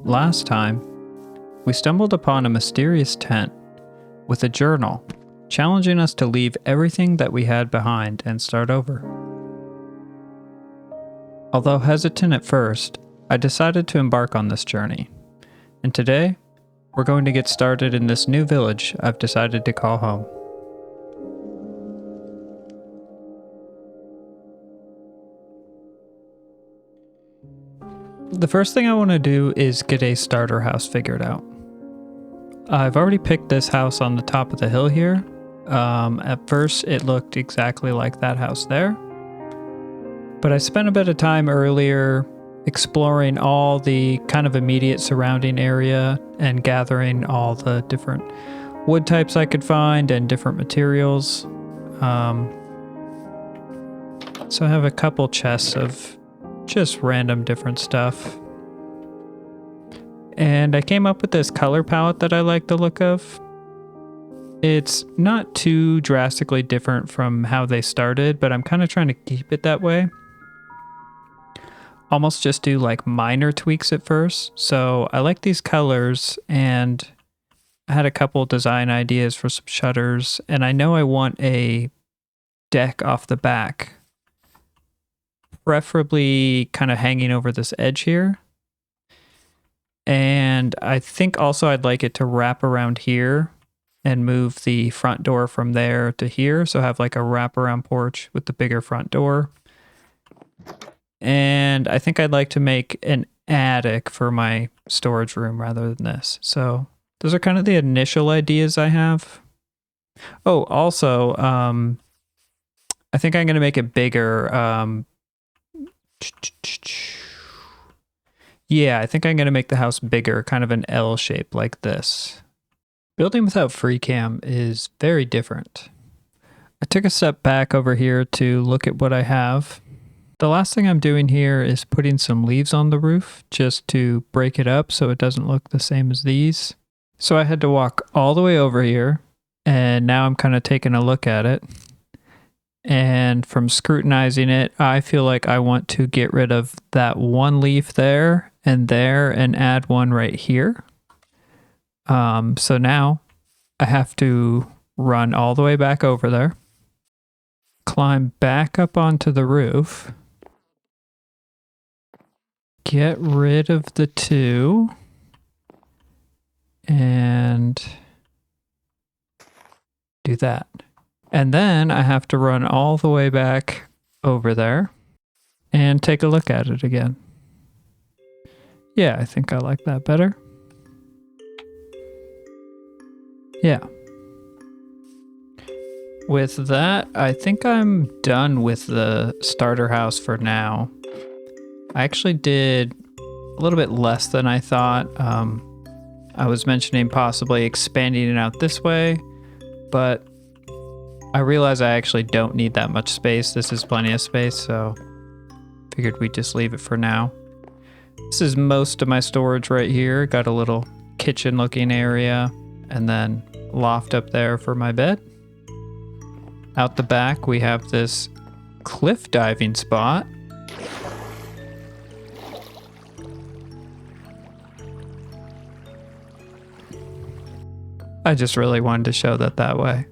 last time, we stumbled upon a mysterious tent with a journal, challenging us to leave everything that we had behind and start over. Although hesitant at first, I decided to embark on this journey, and today, we're going to get started in this new village I've decided to call home. The first thing I want to do is get a starter house figured out. I've already picked this house on the top of the hill here. At first it looked exactly like that house there. But I spent a bit of time earlier exploring all the kind of immediate surrounding area and gathering all the different wood types I could find and different materials. So I have a couple chests of just random different stuff. And I came up with this color palette that I like the look of. It's not too drastically different from how they started, but I'm kind of trying to keep it that way. Almost just do like minor tweaks at first. So I like these colors, and I had a couple design ideas for some shutters, and I know I want a deck off the back, preferably kind of hanging over this edge here. And I think also I'd like it to wrap around here and move the front door from there to here. So have like a wraparound porch with the bigger front door. And I think I'd like to make an attic for my storage room rather than this. So those are kind of the initial ideas I have. Oh, also, I think I'm going to make it bigger. Yeah, I think I'm going to make the house bigger, kind of an L shape like this. Building without free cam is very different. I took a step back over here to look at what I have. The last thing I'm doing here is putting some leaves on the roof just to break it up so it doesn't look the same as these. So I had to walk all the way over here, and now I'm kind of taking a look at it. And from scrutinizing it, I feel like I want to get rid of that one leaf there and add one right here. So now I have to run all the way back over there, climb back up onto the roof, get rid of the two, and do that. And then I have to run all the way back over there and take a look at it again. Yeah, I think I like that better. Yeah. With that, I think I'm done with the starter house for now. I actually did a little bit less than I thought. I was mentioning possibly expanding it out this way, but I realize I actually don't need that much space. This is plenty of space, so figured we'd just leave it for now. This is most of my storage right here. Got a little kitchen looking area and then loft up there for my bed. Out the back, we have this cliff diving spot. I just really wanted to show that way.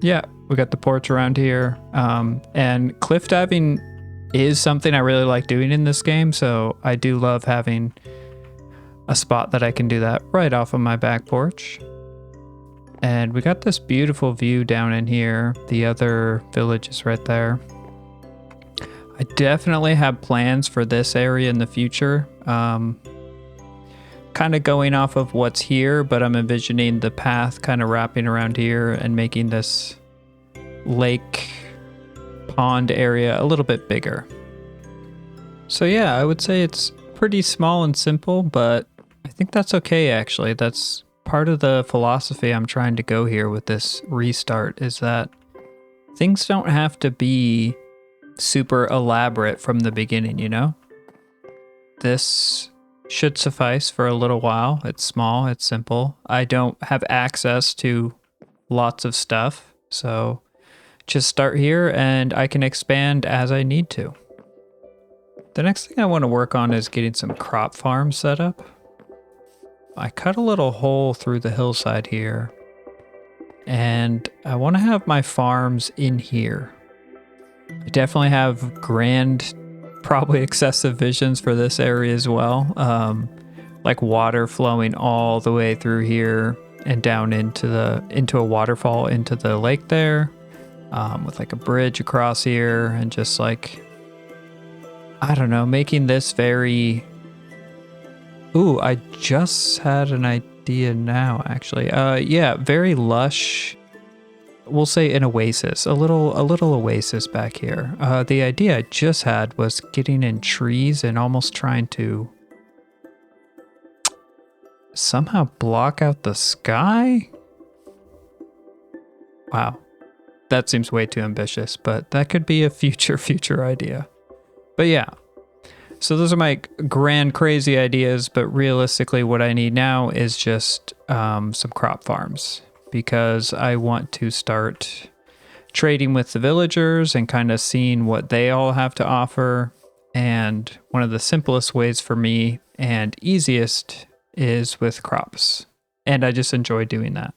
Yeah, we got the porch around here. And cliff diving is something I really like doing in this game, so I do love having a spot that I can do that right off of my back porch. And we got this beautiful view down in here. The other village is right there. I definitely have plans for this area in the future. Kind of going off of what's here, but I'm envisioning the path kind of wrapping around here and making this lake pond area a little bit bigger. So yeah, I would say it's pretty small and simple, but I think that's okay actually. That's part of the philosophy I'm trying to go here with this restart, is that things don't have to be super elaborate from the beginning, you know? This should suffice for a little while. It's small, it's simple. I don't have access to lots of stuff, so just start here and I can expand as I need to. The next thing I want to work on is getting some crop farms set up. I cut a little hole through the hillside here. And I want to have my farms in here. I definitely have grand, probably excessive visions for this area as well. Like water flowing all the way through here and down into a waterfall into the lake there, with like a bridge across here, and just like, I don't know, making this very... Ooh, I just had an idea now, actually. Yeah, very lush. We'll say an oasis, a little oasis back here. The idea I just had was getting in trees and almost trying to somehow block out the sky. Wow, that seems way too ambitious, but that could be a future idea. But yeah. So those are my grand crazy ideas, but realistically what I need now is just some crop farms, because I want to start trading with the villagers and kind of seeing what they all have to offer. And one of the simplest ways for me and easiest is with crops. And I just enjoy doing that.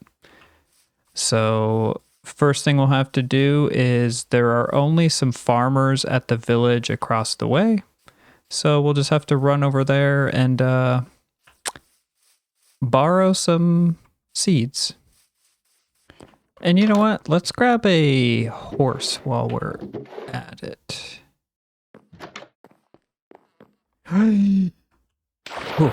So first thing we'll have to do is there are only some farmers at the village across the way. So we'll just have to run over there and borrow some seeds. And you know what? Let's grab a horse while we're at it. Whew.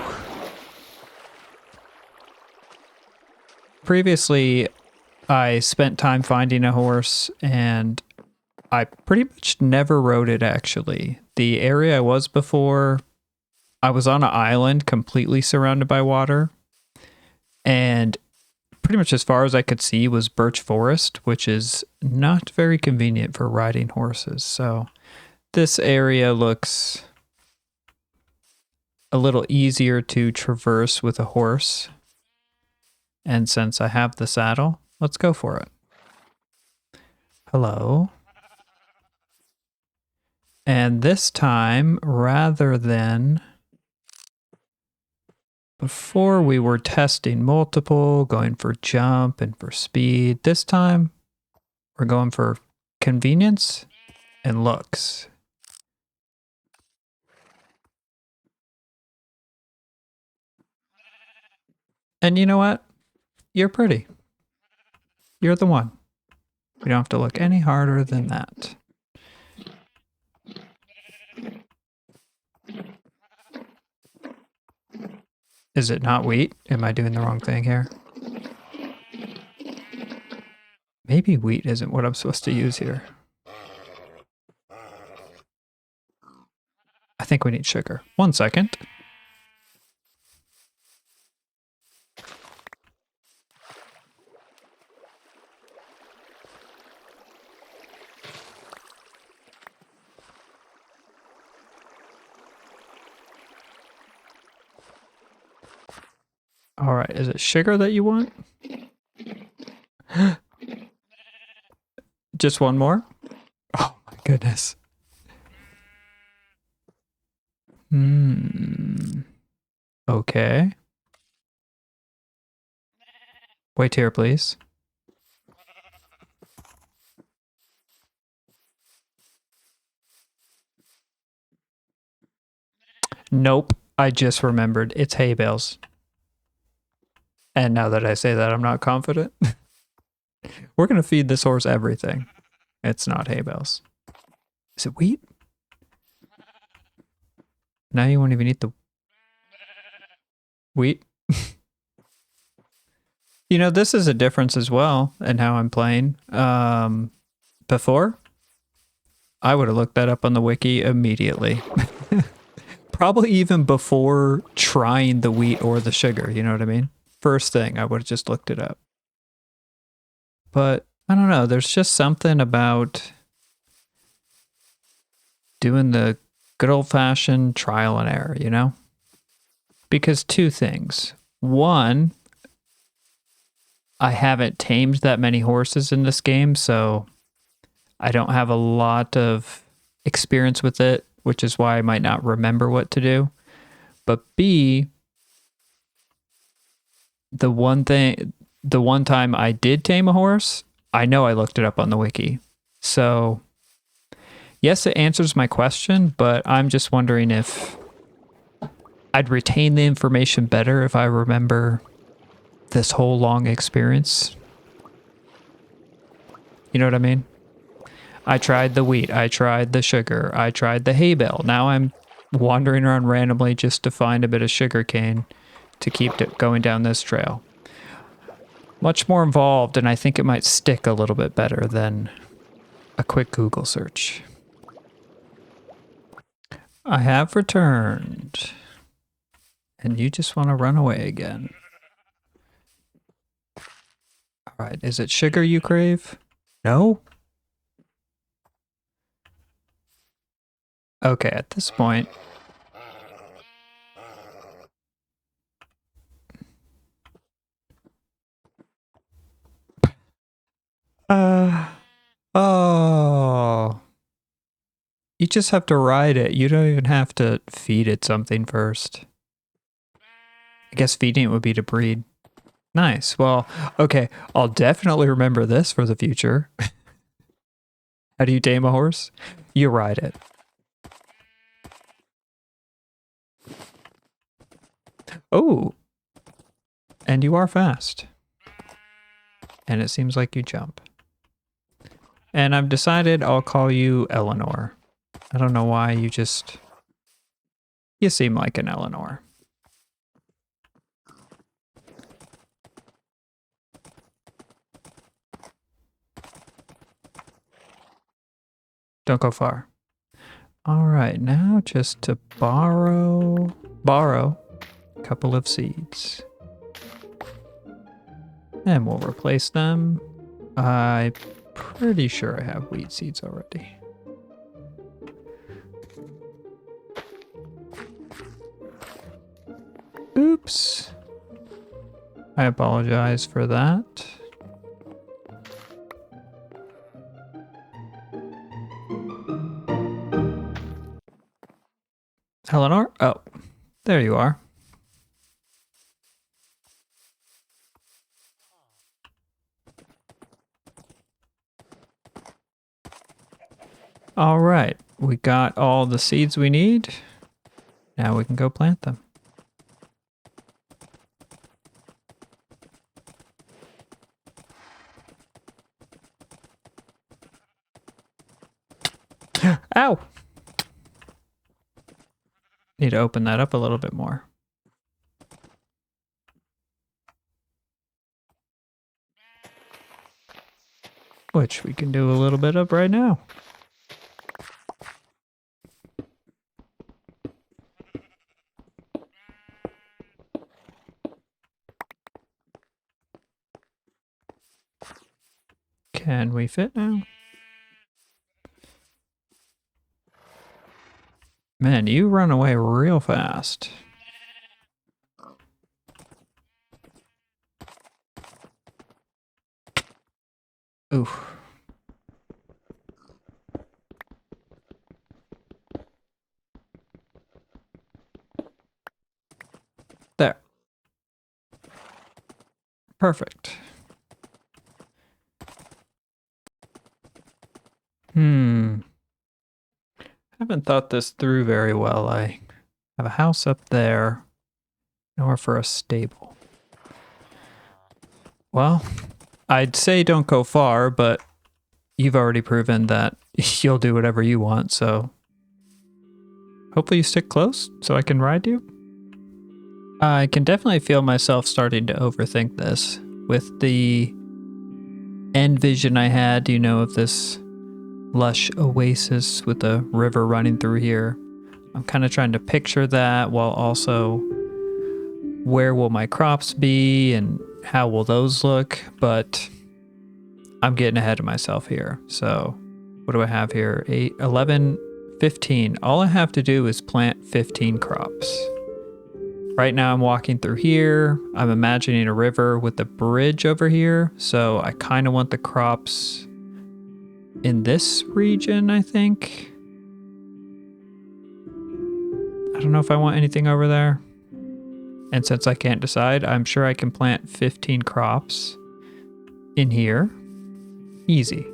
Previously, I spent time finding a horse, and I pretty much never rode it, actually. The area I was before, I was on an island completely surrounded by water, and pretty much as far as I could see was birch forest, which is not very convenient for riding horses. So this area looks a little easier to traverse with a horse. And since I have the saddle, let's go for it. Hello. And this time, rather than... Before we were testing multiple, going for jump and for speed. This time, we're going for convenience and looks. And you know what? You're pretty. You're the one. We don't have to look any harder than that. Is it not wheat? Am I doing the wrong thing here? Maybe wheat isn't what I'm supposed to use here. I think we need sugar. 1 second. All right, is it sugar that you want? Just one more? Oh my goodness. Okay. Wait here, please. Nope, I just remembered. It's hay bales. And now that I say that, I'm not confident. We're going to feed this horse everything. It's not hay bales. Is it wheat? Now you won't even eat the wheat. You know, this is a difference as well in how I'm playing. Before, I would have looked that up on the wiki immediately. Probably even before trying the wheat or the sugar, you know what I mean? First thing, I would have just looked it up. But I don't know, there's just something about doing the good old-fashioned trial and error, you know? Because two things. One, I haven't tamed that many horses in this game, so I don't have a lot of experience with it, which is why I might not remember what to do. But B, the one time I did tame a horse, I know I looked it up on the wiki. So, yes, it answers my question, but I'm just wondering if I'd retain the information better if I remember this whole long experience. You know what I mean? I tried the wheat, I tried the sugar, I tried the hay bale. Now I'm wandering around randomly just to find a bit of sugar cane to keep going down this trail. Much more involved, and I think it might stick a little bit better than a quick Google search. I have returned. And you just want to run away again. Alright, is it sugar you crave? No? Okay, at this point... Oh... You just have to ride it. You don't even have to feed it something first. I guess feeding it would be to breed. Nice. Well, okay. I'll definitely remember this for the future. How do you tame a horse? You ride it. Oh. And you are fast. And it seems like you jump. And I've decided I'll call you Eleanor. I don't know why, you seem like an Eleanor. Don't go far. All right, now just to borrow a couple of seeds. And we'll replace them. I'm pretty sure I have wheat seeds already. Oops. I apologize for that. Eleanor? Oh, there you are. All right, we got all the seeds we need. Now we can go plant them. Ow! Need to open that up a little bit more. Which we can do a little bit of right now. Can we fit now? Man, you run away real fast. Oof. There. Perfect. Haven't thought this through very well. I have a house up there. Nowhere for a stable. Well, I'd say don't go far, but you've already proven that you'll do whatever you want, so hopefully you stick close so I can ride you. I can definitely feel myself starting to overthink this. With the end vision I had, you know, of this lush oasis with a river running through here. I'm kind of trying to picture that while also where will my crops be and how will those look, but I'm getting ahead of myself here. So what do I have here? 8, 11, 15. All I have to do is plant 15 crops. Right now I'm walking through here. I'm imagining a river with a bridge over here. So I kind of want the crops in this region, I think. I don't know if I want anything over there. And since I can't decide, I'm sure I can plant 15 crops in here. Easy.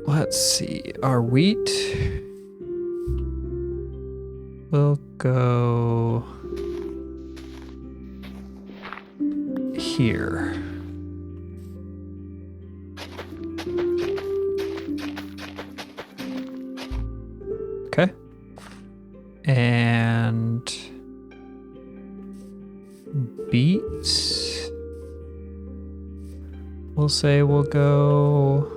Let's see. Our wheat will go here. Okay. And beets, we'll say we'll go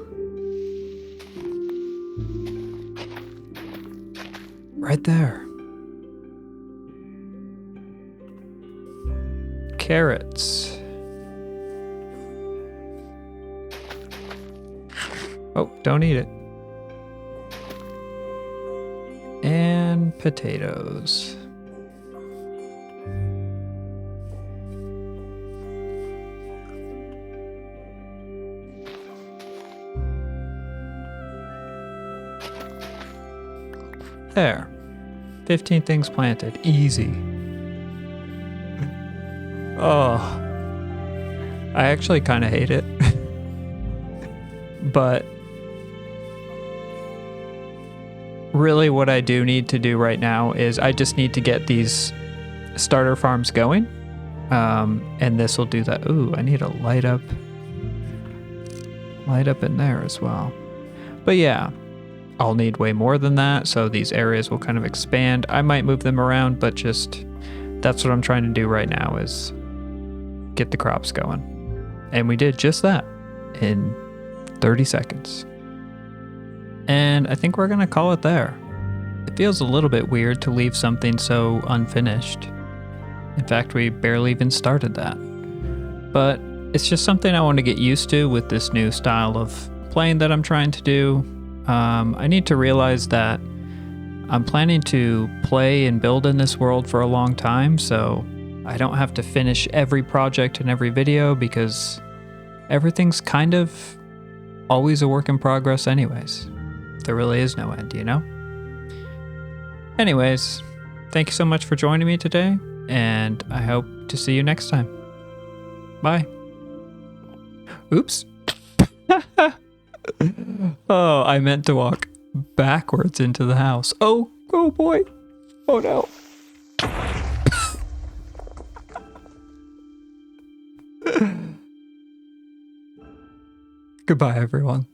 right there. Carrots. Oh, don't eat it. And potatoes. There. 15 things planted. Easy. Oh. I actually kind of hate it. But really what I do need to do right now is I just need to get these starter farms going. And this will do that. Ooh, I need a light up in there as well. But yeah, I'll need way more than that. So these areas will kind of expand. I might move them around, but just that's what I'm trying to do right now is get the crops going. And we did just that in 30 seconds. And I think we're going to call it there. It feels a little bit weird to leave something so unfinished. In fact, we barely even started that. But it's just something I want to get used to with this new style of playing that I'm trying to do. I need to realize that I'm planning to play and build in this world for a long time, so I don't have to finish every project in every video because everything's kind of always a work in progress anyways. There really is no end, you know? Anyways, thank you so much for joining me today, and I hope to see you next time. Bye. Oops. Oh, I meant to walk backwards into the house. Oh boy. Oh no. Goodbye, everyone.